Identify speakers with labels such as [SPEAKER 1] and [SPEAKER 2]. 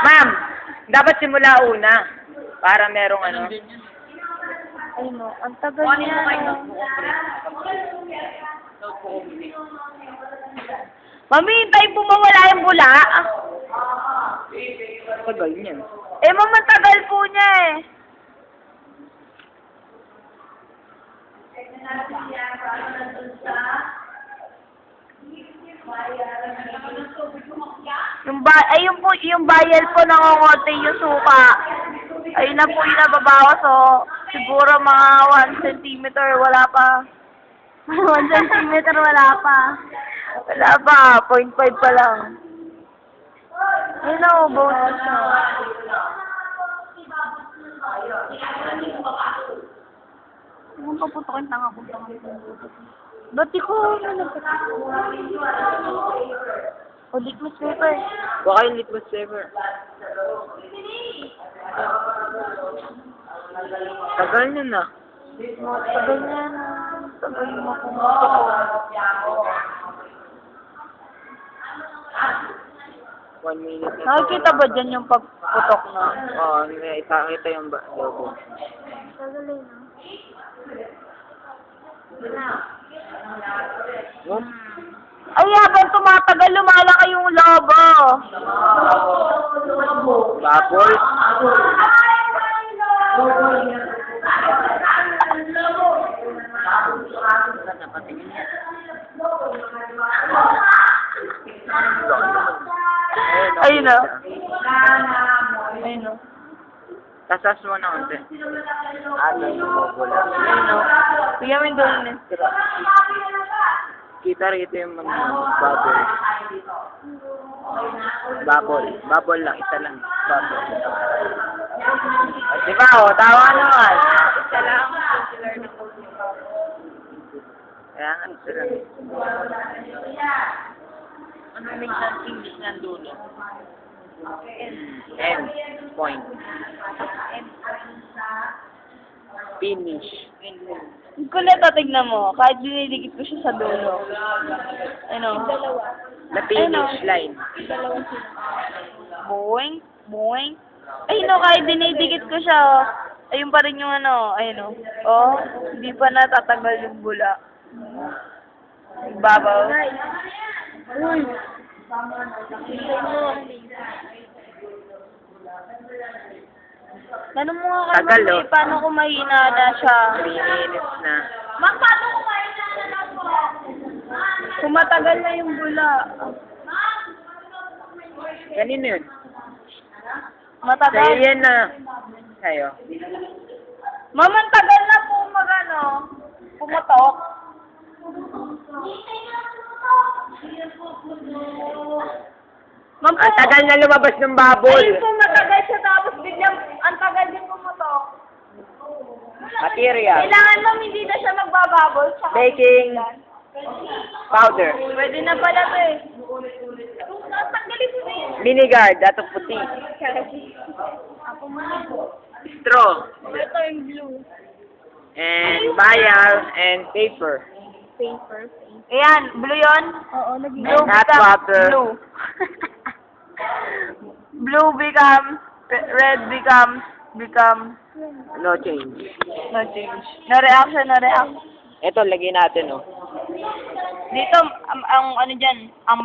[SPEAKER 1] Ma'am, dapat simula una. Para merong ano.
[SPEAKER 2] Ay no, ang tagal niya. Mami, hintayin po mawala yung bula.
[SPEAKER 1] Tagal niyan.
[SPEAKER 2] Eh, mama, tagal po niya eh. Yung bayal po nangongote yung suka. Ayun na po yung nababawas, so siguro mga 1 centimeter, wala pa. 1 centimeter, wala pa. Wala pa, 0.5 pa lang. Ayun na, bonus na. Ang paputokin tanga ko. Ba't di ko o litmus paper.
[SPEAKER 1] Baka yung litmus paper. Tagal niya na.
[SPEAKER 2] Tagal niya na. Tagal mo kung
[SPEAKER 1] One minute na.
[SPEAKER 2] nakikita ba dyan yung pagputok na?
[SPEAKER 1] Oo, ita yung logo.
[SPEAKER 2] Tagalin na.
[SPEAKER 1] Oops.
[SPEAKER 2] Ay, habang tumatagal, lumalaki yung lobo.
[SPEAKER 1] Bubble.
[SPEAKER 2] Ayun na. Ayun na.
[SPEAKER 1] Tasas mo na unti. Bubble.
[SPEAKER 2] Ayun na. Bigyan mo yung doon na.
[SPEAKER 1] Kita rito yung mga bubble. Bubble lang. Isa lang. Bubble. At diba, tawa naman.
[SPEAKER 2] Isa lang.
[SPEAKER 1] Kaya nga, isa lang.
[SPEAKER 2] Ano yung English ng dulo?
[SPEAKER 1] End. Point. Finish.
[SPEAKER 2] Kung tignan mo, kahit dinidikit ko siya sa dulo. Ano?
[SPEAKER 1] The finish line.
[SPEAKER 2] Boing, boing. Ay no, kahit dinidikit ko siya, ayun pa rin yung ano, ayun o. Oh, hindi pa natatagal yung bula. Babaw. Uy. Tanong mo nga kay
[SPEAKER 1] Tagal,
[SPEAKER 2] Mami,
[SPEAKER 1] oh.
[SPEAKER 2] paano kung mahina na siya?
[SPEAKER 1] 3 minutes na.
[SPEAKER 2] Ma'am, paano kung mahina na po? Kung matagal na yung bula.
[SPEAKER 1] Kanino yun?
[SPEAKER 2] Matagal.
[SPEAKER 1] Sa'yo yan na. Sa'yo.
[SPEAKER 2] Ma'am, ang tagal na po magano, pumatok. Ma'am, po,
[SPEAKER 1] Ang tagal na lumabas ng bubble.
[SPEAKER 2] ayun po matagal siya tapos biglang ang tagal din pumatok.
[SPEAKER 1] Material.
[SPEAKER 2] Kailangan ma'am hindi na siya magbababol. Tsaka
[SPEAKER 1] Baking powder.
[SPEAKER 2] pwede na pala to eh. Tanggalin mo na yun.
[SPEAKER 1] Vinegar, dato puti.
[SPEAKER 2] Ako man po.
[SPEAKER 1] Straw.
[SPEAKER 2] Ito yung blue.
[SPEAKER 1] And vial and paper.
[SPEAKER 2] Paper. Ayan, blue yun? Oo, blue
[SPEAKER 1] And hot
[SPEAKER 2] becomes
[SPEAKER 1] water.
[SPEAKER 2] blue. Blue becomes, red becomes,
[SPEAKER 1] No change.
[SPEAKER 2] no change. No reaction, no reaction.
[SPEAKER 1] Ito, lagyan natin, oh.
[SPEAKER 2] Dito, ang ano dyan, ang